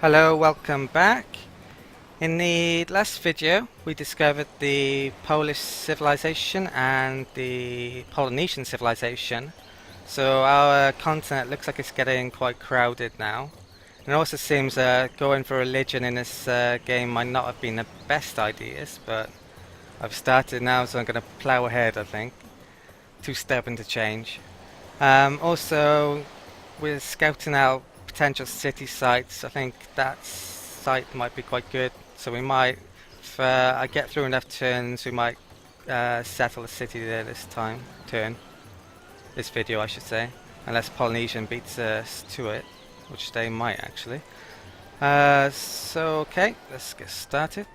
Hello, welcome back. In the last video, we discovered the Polish civilization and the Polynesian civilization. So our continent looks like it's getting quite crowded now. And it also seems going for religion in this game might not have been the best ideas, but I've started now, so I'm going to plow ahead, I think. Too stubborn to change. Also, we're scouting out potential city sites. I think that site might be quite good. So we might, if I get through enough turns, we might settle a city there this video I should say. Unless Polynesian beats us to it, which they might actually. So okay, let's get started.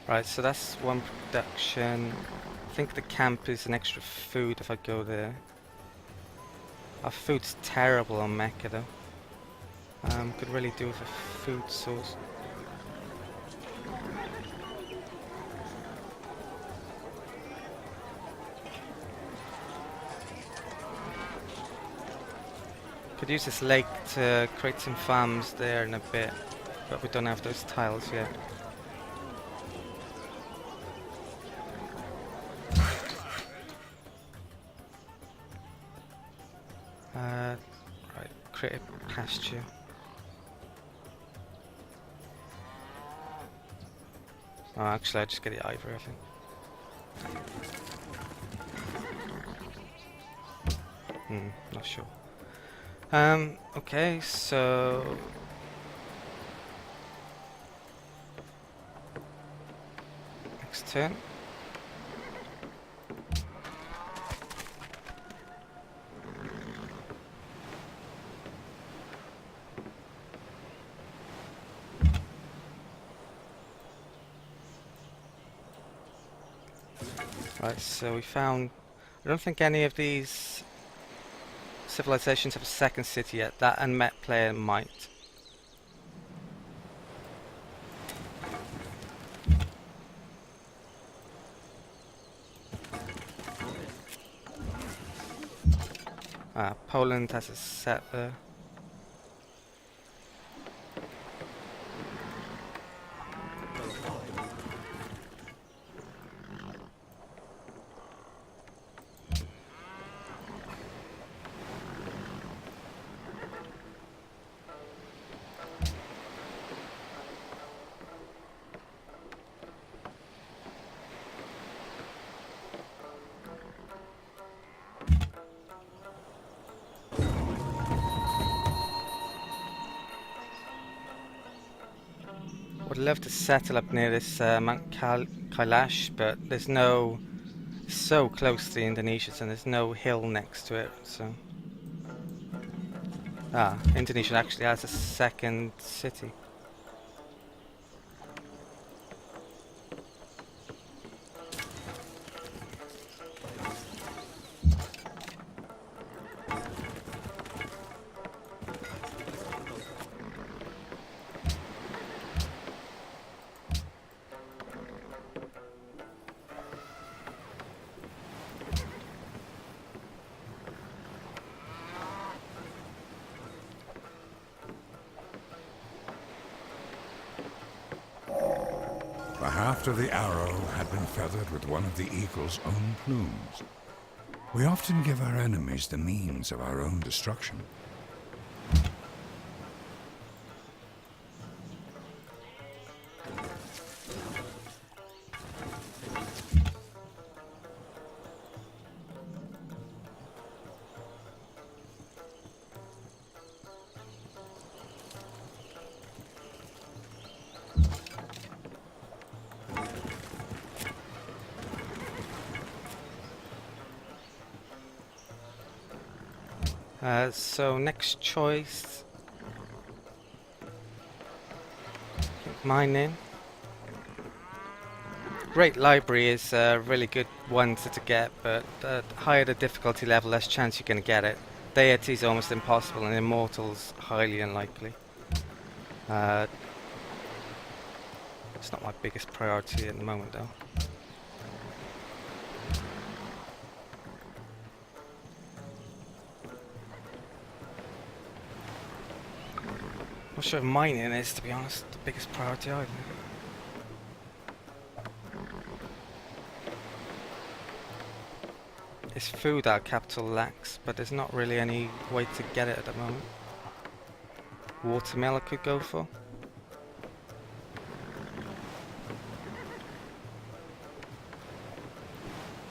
Right, so that's one production. I think the camp is an extra food if I go there. Our food's terrible on Mecca though. Could really do with a food source. Could use this lake to create some farms there in a bit, but we don't have those tiles yet. Right, create a pasture. Oh, actually, I just get the ivory, I think. Not sure. Okay, so next turn. Right, so we found. I don't think any of these civilizations have a second city yet. That unmet player might. Poland has a settler. Would love to settle up near this Mount Kailash, but there's no. It's so close to the Indonesians, and there's no hill next to it. So, Indonesia actually has a second city. The haft of the arrow had been feathered with one of the eagle's own plumes. We often give our enemies the means of our own destruction. So next choice, mining. Great library is a really good one to get, but the higher the difficulty level, less chance you're going to get it. Deity is almost impossible, and Immortal's highly unlikely. It's not my biggest priority at the moment, though. Not sure if mining is, to be honest, the biggest priority either. It's food our capital lacks, but there's not really any way to get it at the moment. Watermill I could go for.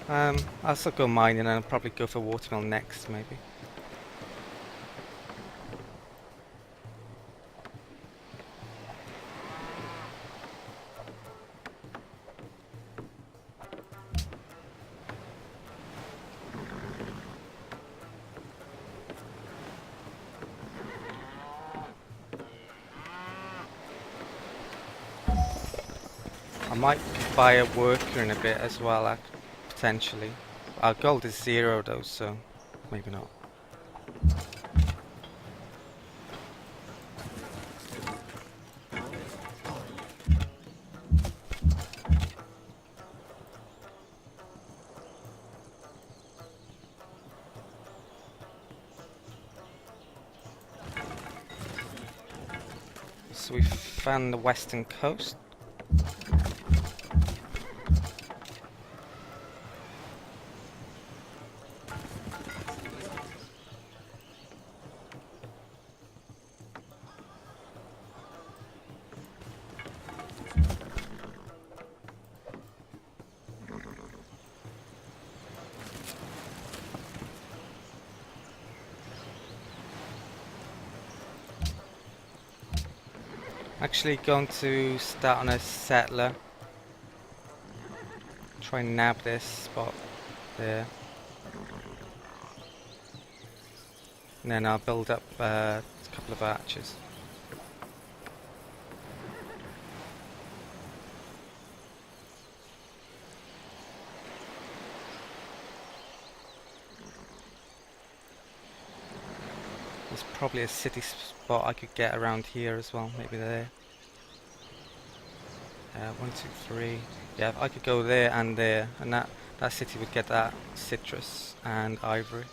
I'll still go mining and I'll probably go for watermill next, maybe. I might buy a worker in a bit as well, potentially. Our gold is 0 though, so maybe not. So we found the western coast. Actually going to start on a settler. Try and nab this spot there. And then I'll build up a couple of archers. There's probably a city spot I could get around here as well, maybe there. 1, 2, 3. Yeah, I could go there, and that city would get that citrus and ivory.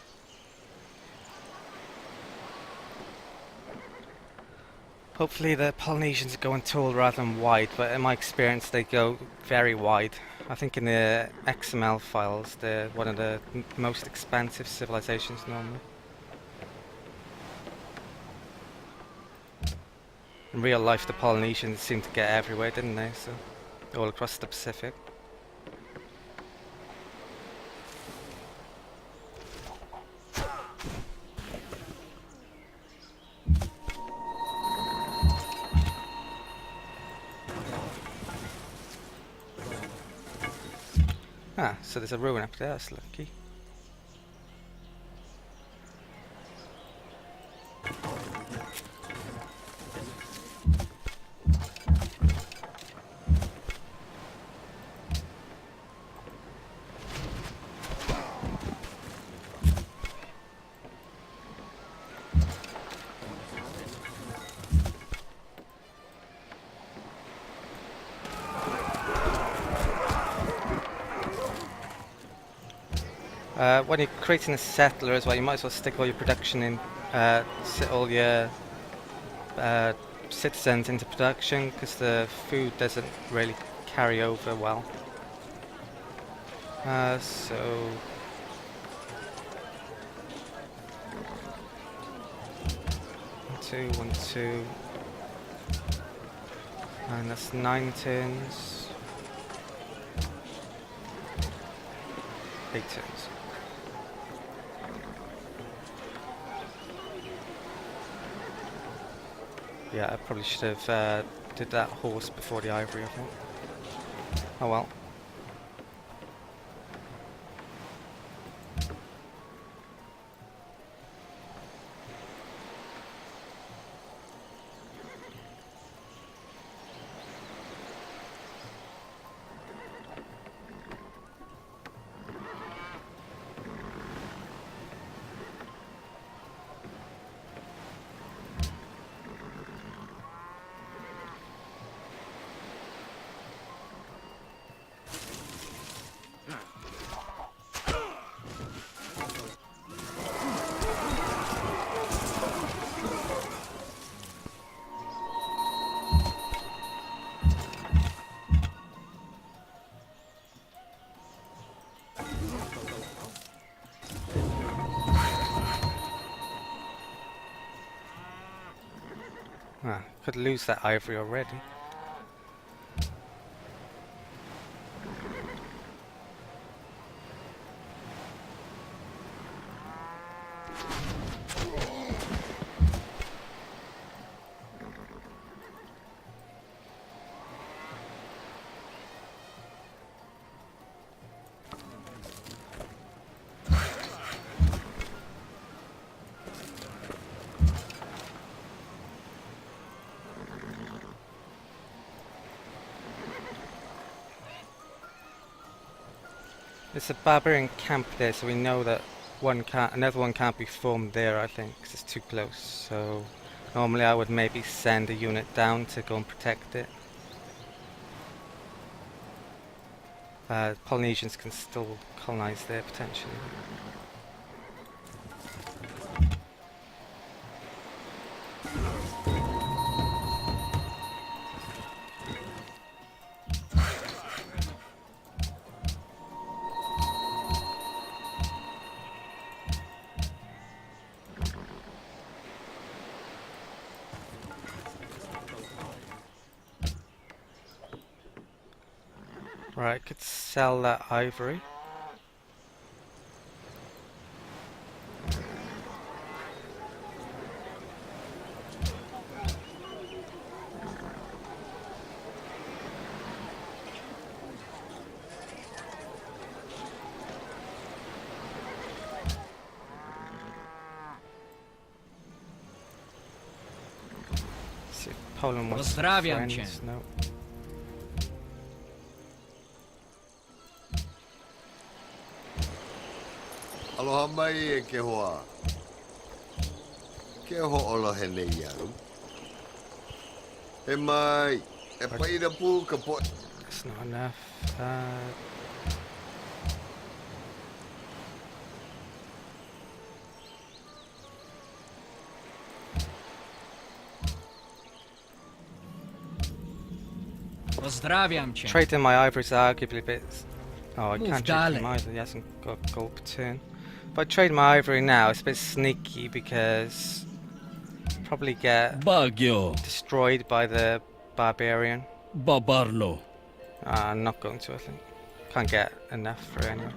Hopefully the Polynesians are going tall rather than wide, but in my experience they go very wide. I think in the XML files they're one of the most expansive civilizations normally. In real life the Polynesians seemed to get everywhere, didn't they? So, all across the Pacific. Ah, so there's a ruin up there, that's lucky. When you're creating a settler as well, you might as well stick all your production in, all your citizens into production, because the food doesn't really carry over well. So 1, 2, 1, 2, and that's 9 turns, 8 turns. Yeah, I probably should have did that horse before the ivory, I think. Oh well. Could lose that ivory already. There's a barbarian camp there, so we know that another one can't be formed there, I think, because it's too close. So normally I would maybe send a unit down to go and protect it. Polynesians can still colonize there, potentially. Right, I could sell that ivory. See if Poland wants Pozdrawiam cię. friends. No. Aloha mai e ke hoa. Ke ho'olo he nei aru. He mai, e paira pū ka po... That's not enough. Pozdrawiam cię. Trading my ivories arguably a bit. Oh, I Move, can't trade him darling. either. He hasn't got gold per turn. If I trade my ivory now, it's a bit sneaky because probably get Bagyo, destroyed by the barbarian. Babarlo. I'm not going to, I think. Can't get enough for it anyway.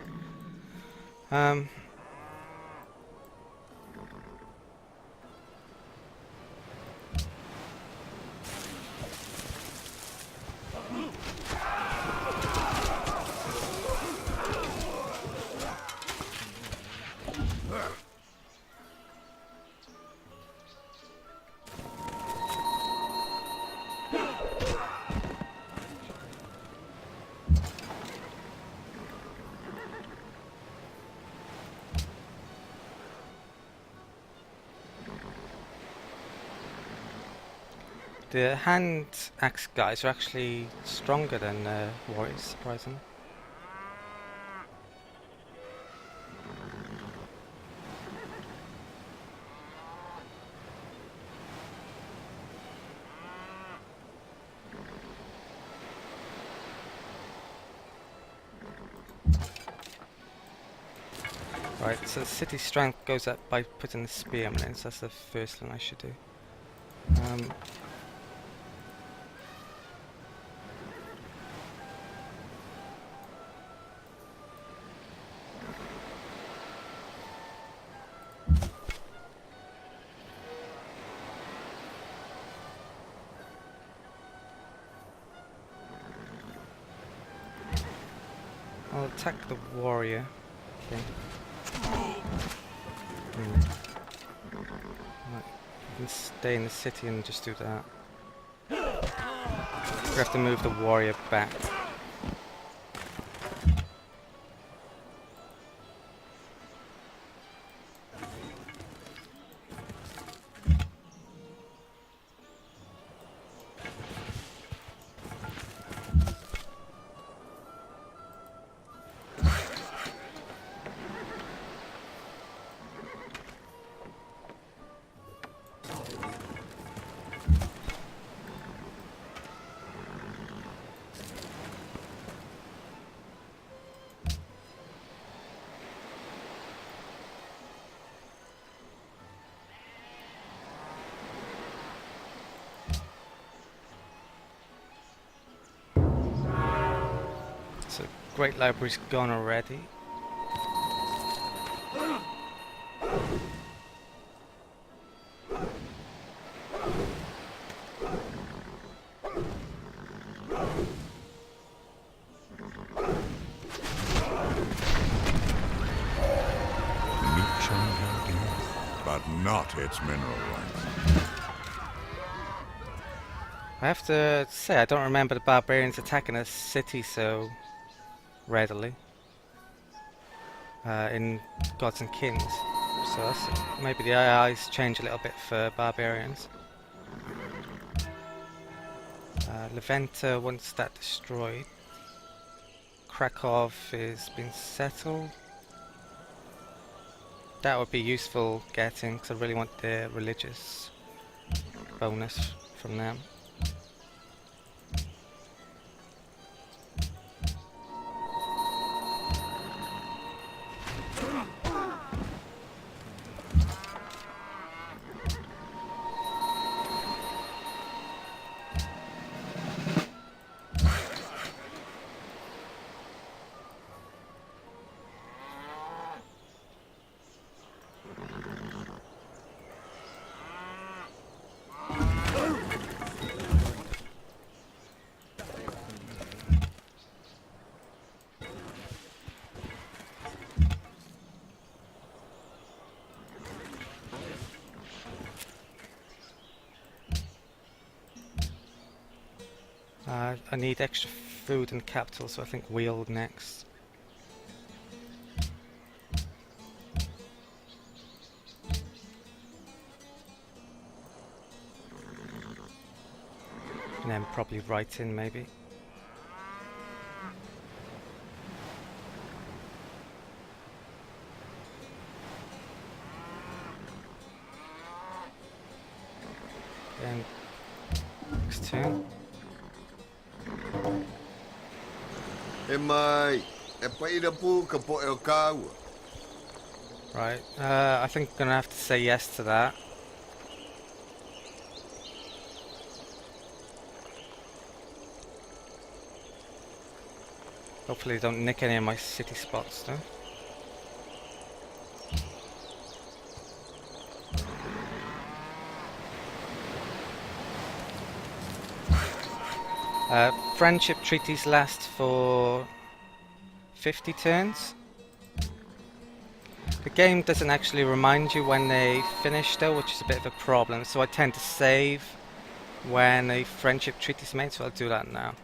The hand axe guys are actually stronger than warriors, surprisingly. Right, so the city strength goes up by putting the spearmen in, so that's the first one I should do. I'll attack the warrior. Okay. Right. You can stay in the city and just do that. We have to move the warrior back. Great Library's gone already. But not its mineral rights. I have to say, I don't remember the barbarians attacking a city so readily in Gods and Kings. So that's, maybe the AI's change a little bit for barbarians. Leventa wants that destroyed. Krakow is being settled. That would be useful getting, because I really want the religious bonus from them. I need extra food and capital, so I think wheel next. And then probably writing, maybe. Then next turn. E mai, e pai da pu ka po e o kāua. Right, I think I'm gonna have to say yes to that. Hopefully they don't nick any of my city spots though. Friendship treaties last for 50 turns. The game doesn't actually remind you when they finish though, which is a bit of a problem, so I tend to save when a friendship treaty is made, so I'll do that now.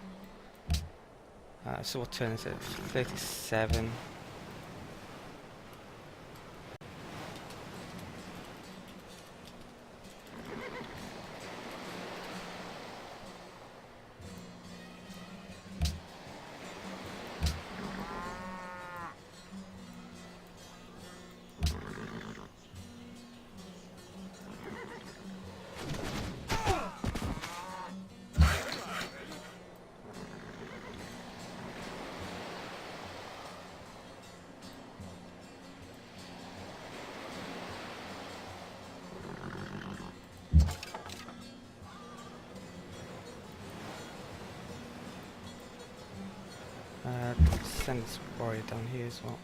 So what turn is it? 37. Send this warrior down here as well.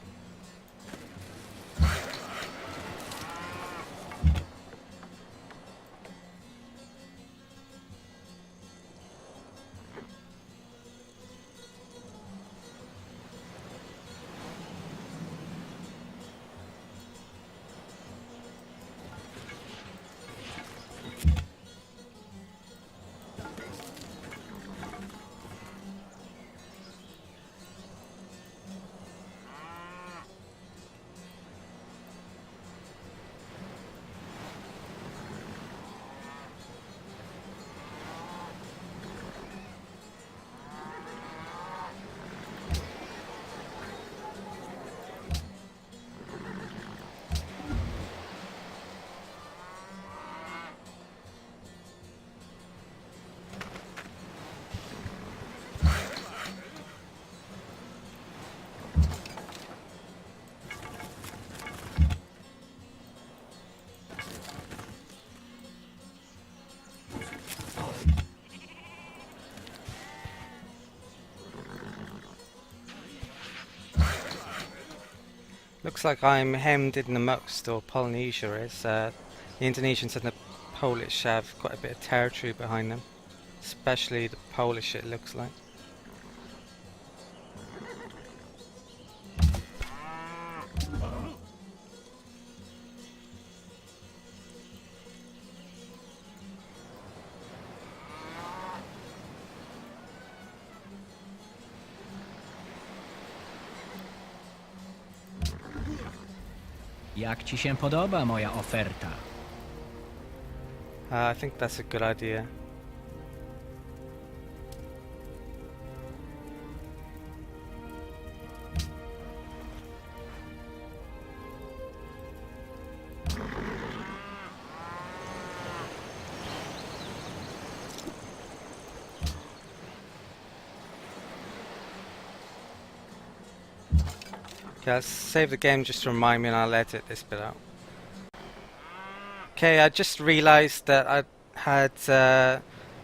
Looks like I'm hemmed in the most, or Polynesia is. The Indonesians and the Polish have quite a bit of territory behind them. Especially the Polish, it looks like. Jak ci się podoba moja oferta? I think that's a good idea. Okay, let's save the game just to remind me and I'll edit this bit out. Okay, I just realised that I had,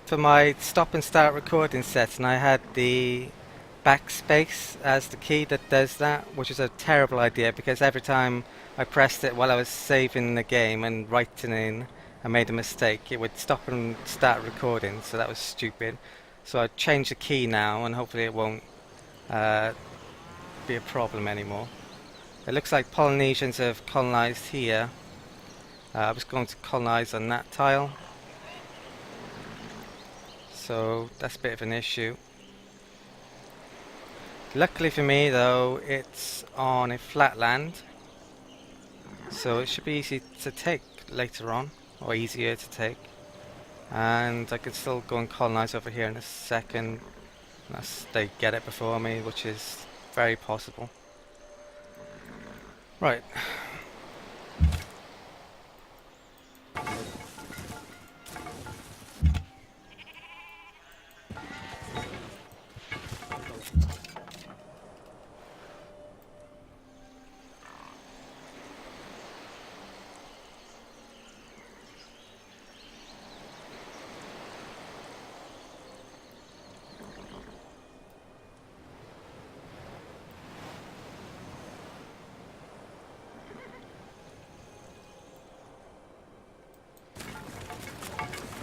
for my stop and start recording setting, I had the backspace as the key that does that, which is a terrible idea because every time I pressed it while I was saving the game and writing in, I made a mistake, it would stop and start recording, so that was stupid. So I changed the key now and hopefully it won't be a problem anymore. It looks like Polynesians have colonised here. I was going to colonise on that tile, so that's a bit of an issue. Luckily for me though, it's on a flat land, so it should be easy to take later on, or easier to take. And I could still go and colonise over here in a second, unless they get it before me, which is very possible. Right.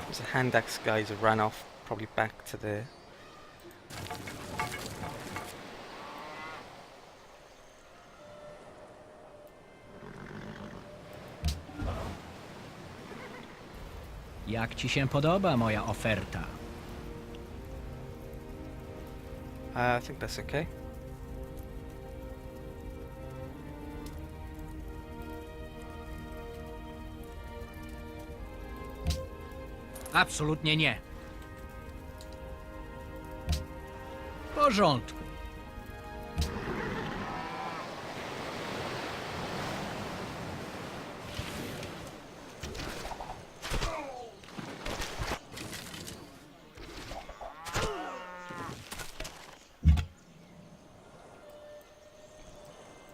There's a hand axe guys who ran off, probably back to there. Jak ci się podoba moja oferta? I think that's okay. Absolutnie nie. W porządku.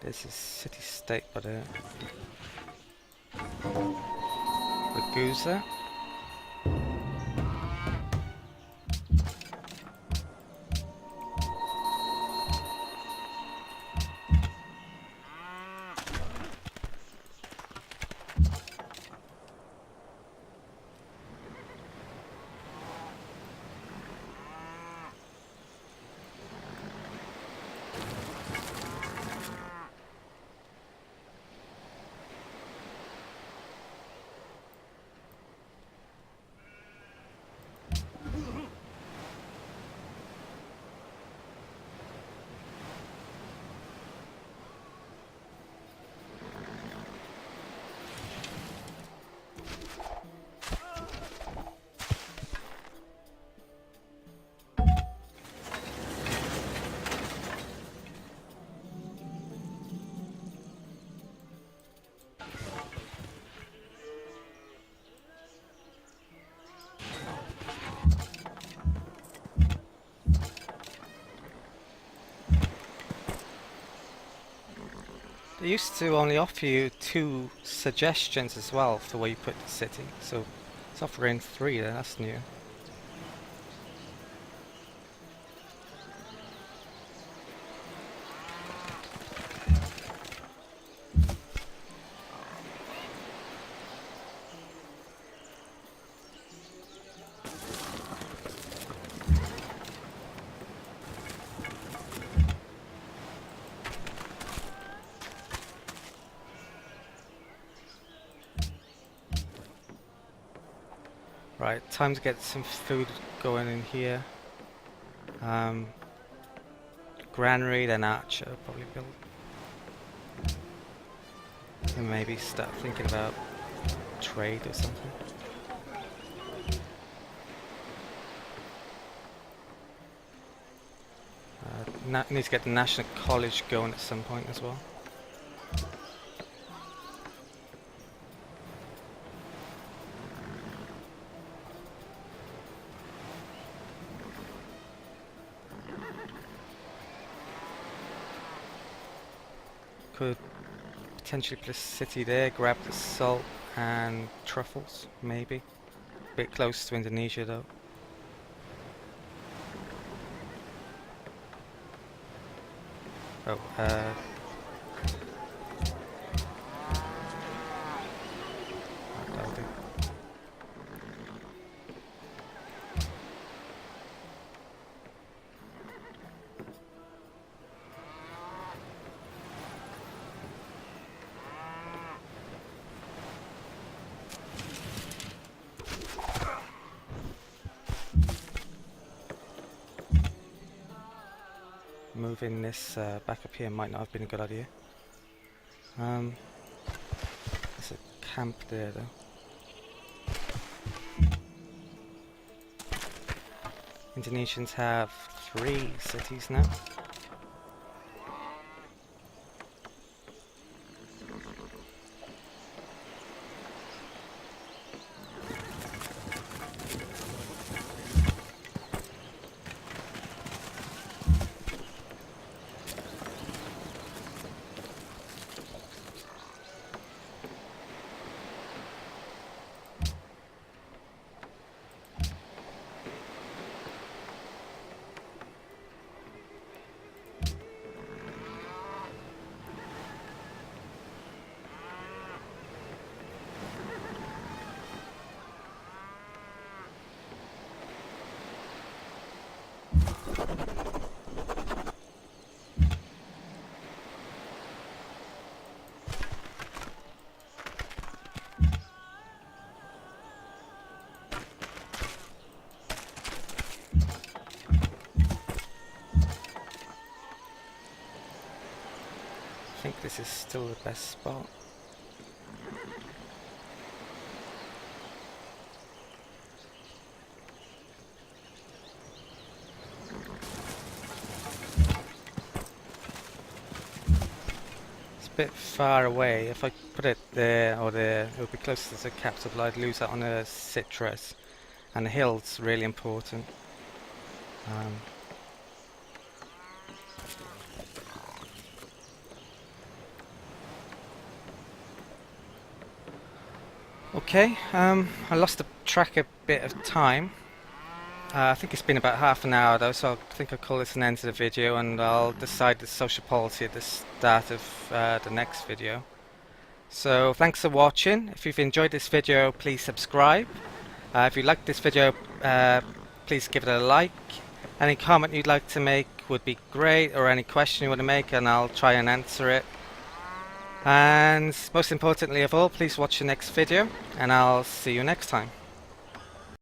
There's a city-state by the Ragusa. They used to only offer you 2 suggestions as well for where you put the city, so it's offering 3 there, that's new. Right, time to get some food going in here. Granary, then Archer probably build. And maybe start thinking about trade or something. Need to get the National College going at some point as well. Could potentially put a city there, grab the salt and truffles, maybe. Bit close to Indonesia though. Oh, that'll do. Moving this back up here might not have been a good idea. There's a camp there though. Indonesians have 3 cities now. I think this is still the best spot. It's a bit far away. If I put it there or there, it would be closer to the capital. I'd lose out on a citrus, and the hill's really important. Okay, I lost track a bit of time. I think it's been about half an hour though, so I think I'll call this an end to the video, and I'll decide the social policy at the start of the next video. So thanks for watching. If you've enjoyed this video, please subscribe. If you liked this video, please give it a like. Any comment you'd like to make would be great, or any question you want to make, and I'll try and answer it. And most importantly of all, please watch the next video, and I'll see you next time.